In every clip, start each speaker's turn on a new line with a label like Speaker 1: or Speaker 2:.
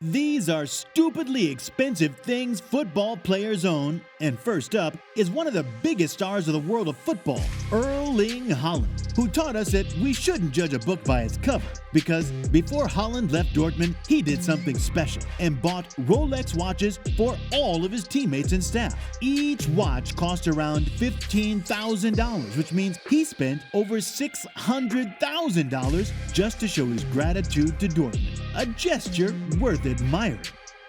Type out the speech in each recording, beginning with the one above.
Speaker 1: These are stupidly expensive things football players own, and first up is one of the biggest stars of the world of football, Erling Haaland, who taught us that we shouldn't judge a book by its cover, because before Haaland left Dortmund, he did something special and bought Rolex watches for all of his teammates and staff. Each watch cost around $15,000, which means he spent over $600,000 just to show his gratitude to Dortmund. A gesture worth admiring.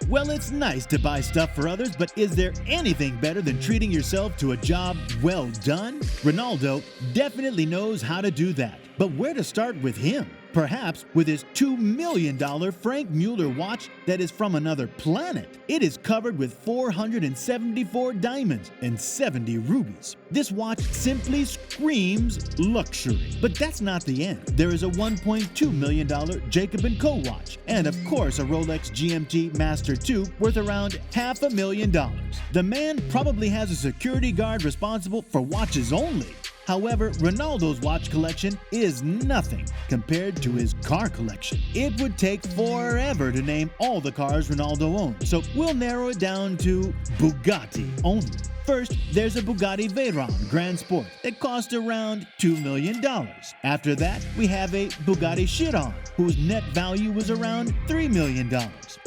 Speaker 1: Well, it's nice to buy stuff for others, but is there anything better than treating yourself to a job well done? Ronaldo definitely knows how to do that. But where to start with him? Perhaps with his $2 million Frank Mueller watch that is from another planet. It is covered with 474 diamonds and 70 rubies. This watch simply screams luxury. But that's not the end. There is a $1.2 million Jacob & Co. watch, and of course a Rolex GMT Master 2 worth around $500,000. The man probably has a security guard responsible for watches only. However, Ronaldo's watch collection is nothing compared to his car collection. It would take forever to name all the cars Ronaldo owns, so we'll narrow it down to Bugatti only. First, there's a Bugatti Veyron Grand Sport that cost around $2 million. After that, we have a Bugatti Chiron, whose net value was around $3 million.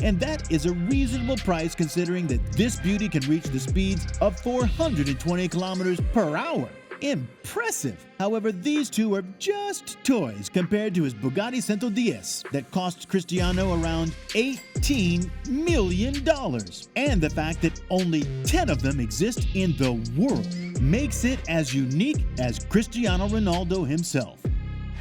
Speaker 1: And that is a reasonable price considering that this beauty can reach the speeds of 420 kilometers per hour. Impressive! However, these two are just toys compared to his Bugatti Cento Diez that cost Cristiano around $18 million. And the fact that only 10 of them exist in the world makes it as unique as Cristiano Ronaldo himself.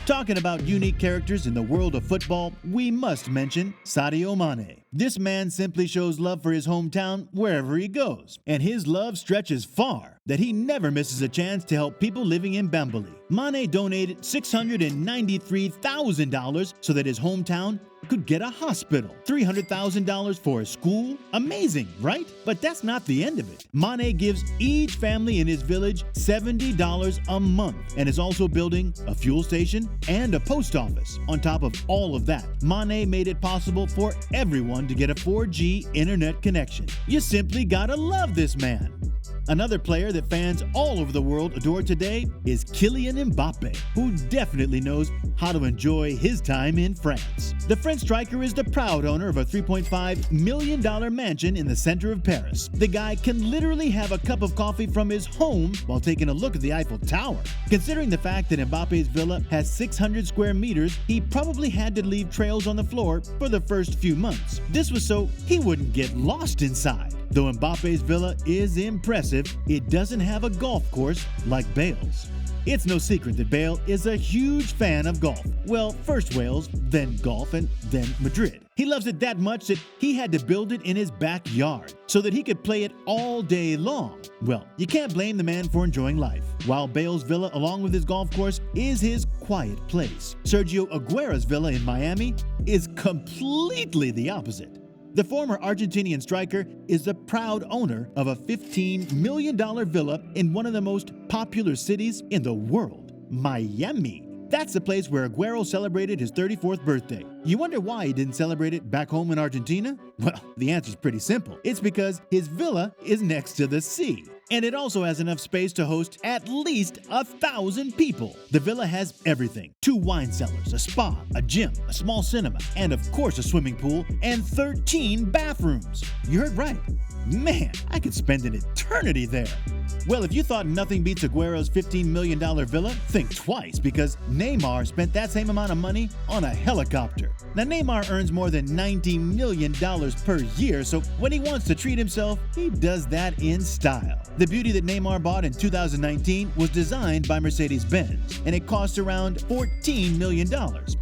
Speaker 1: Talking about unique characters in the world of football, we must mention Sadio Mane. This man simply shows love for his hometown wherever he goes, and his love stretches far that he never misses a chance to help people living in Bambali. Mane donated $693,000 so that his hometown could get a hospital, $300,000 for a school. Amazing, right? But that's not the end of it. Mane gives each family in his village $70 a month and is also building a fuel station and a post office. On top of all of that, Mane made it possible for everyone to get a 4G internet connection. You simply gotta love this man. Another player that fans all over the world adore today is Kylian Mbappe, who definitely knows how to enjoy his time in France. The French striker is the proud owner of a $3.5 million mansion in the center of Paris. The guy can literally have a cup of coffee from his home while taking a look at the Eiffel Tower. Considering the fact that Mbappe's villa has 600 square meters, he probably had to leave trails on the floor for the first few months. This was so he wouldn't get lost inside. Though Mbappe's villa is impressive, it doesn't have a golf course like Bale's. It's no secret that Bale is a huge fan of golf. Well, first Wales, then golf, and then Madrid. He loves it that much that he had to build it in his backyard so that he could play it all day long. Well, you can't blame the man for enjoying life. While Bale's villa, along with his golf course, is his quiet place, Sergio Aguero's villa in Miami is completely the opposite. The former Argentinian striker is the proud owner of a $15 million villa in one of the most popular cities in the world, Miami. That's the place where Aguero celebrated his 34th birthday. You wonder why he didn't celebrate it back home in Argentina? Well, the answer's pretty simple. It's because his villa is next to the sea. And it also has enough space to host at least 1,000 people. The villa has everything: 2 wine cellars, a spa, a gym, a small cinema, and of course a swimming pool, and 13 bathrooms. You heard right. Man, I could spend an eternity there. Well, if you thought nothing beats Aguero's $15 million villa, think twice, because Neymar spent that same amount of money on a helicopter. Now, Neymar earns more than $90 million per year, so when he wants to treat himself, he does that in style. The beauty that Neymar bought in 2019 was designed by Mercedes-Benz, and it cost around $14 million.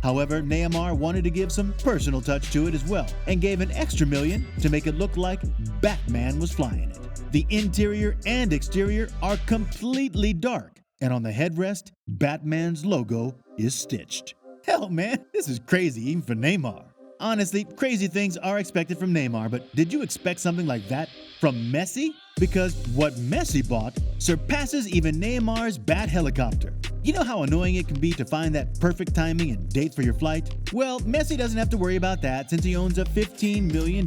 Speaker 1: However, Neymar wanted to give some personal touch to it as well, and gave an extra million to make it look like Batman was flying it. The interior and exterior are completely dark, and on the headrest, Batman's logo is stitched. Hell, man, this is crazy even for Neymar. Honestly, crazy things are expected from Neymar, but did you expect something like that from Messi? Because what Messi bought surpasses even Neymar's bat helicopter. You know how annoying it can be to find that perfect timing and date for your flight? Well, Messi doesn't have to worry about that since he owns a $15 million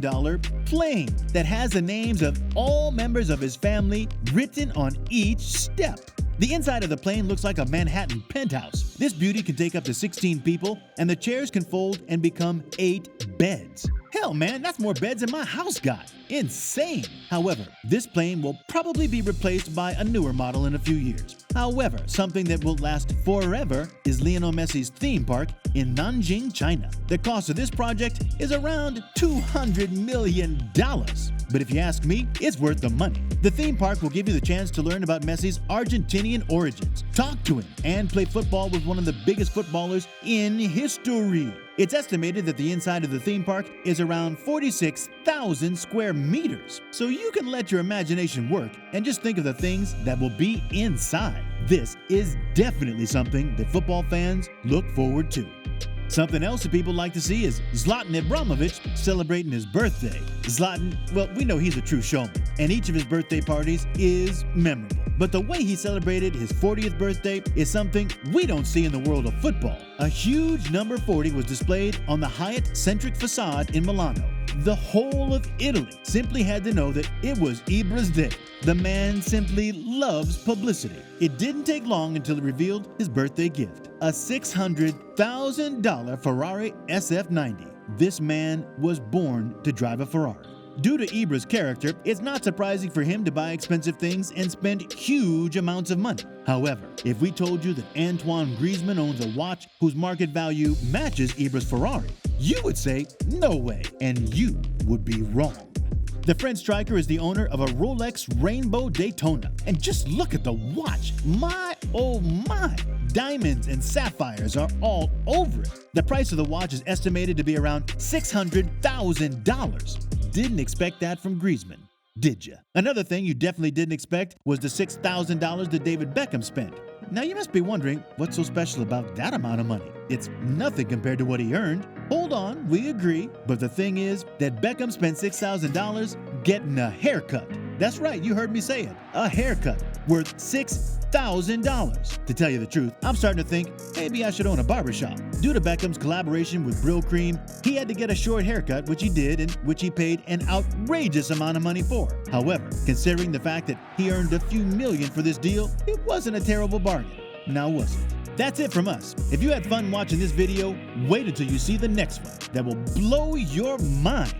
Speaker 1: plane that has the names of all members of his family written on each step. The inside of the plane looks like a Manhattan penthouse. This beauty can take up to 16 people, and the chairs can fold and become 8 beds. Hell, man, that's more beds than my house got. Insane. However, this plane will probably be replaced by a newer model in a few years. However, something that will last forever is Lionel Messi's theme park in Nanjing, China. The cost of this project is around $200 million. But if you ask me, it's worth the money. The theme park will give you the chance to learn about Messi's Argentinian origins, talk to him, and play football with one of the biggest footballers in history. It's estimated that the inside of the theme park is around 46,000 square meters. So you can let your imagination work and just think of the things that will be inside. This is definitely something that football fans look forward to. Something else that people like to see is Zlatan Ibrahimovic celebrating his birthday. Zlatan, well, we know he's a true showman, and each of his birthday parties is memorable. But the way he celebrated his 40th birthday is something we don't see in the world of football. A huge number 40 was displayed on the Hyatt-centric facade in Milano. The whole of Italy simply had to know that it was Ibra's day. The man simply loves publicity. It didn't take long until he revealed his birthday gift, a $600,000 Ferrari SF90. This man was born to drive a Ferrari. Due to Ibra's character, it's not surprising for him to buy expensive things and spend huge amounts of money. However, if we told you that Antoine Griezmann owns a watch whose market value matches Ibra's Ferrari, you would say, no way, and you would be wrong. The French striker is the owner of a Rolex Rainbow Daytona. And just look at the watch. My, oh my! Diamonds and sapphires are all over it. The price of the watch is estimated to be around $600,000. Didn't expect that from Griezmann, did ya? Another thing you definitely didn't expect was the $6,000 that David Beckham spent. Now you must be wondering, what's so special about that amount of money? It's nothing compared to what he earned. Hold on, we agree. But the thing is that Beckham spent $6,000 getting a haircut. That's right, you heard me say it. A haircut worth $6,000. To tell you the truth, I'm starting to think maybe I should own a barbershop. Due to Beckham's collaboration with Brill Cream, he had to get a short haircut, which he did, and which he paid an outrageous amount of money for. However, considering the fact that he earned a few million for this deal, it wasn't a terrible bargain. Now was it? That's it from us. If you had fun watching this video, wait until you see the next one that will blow your mind.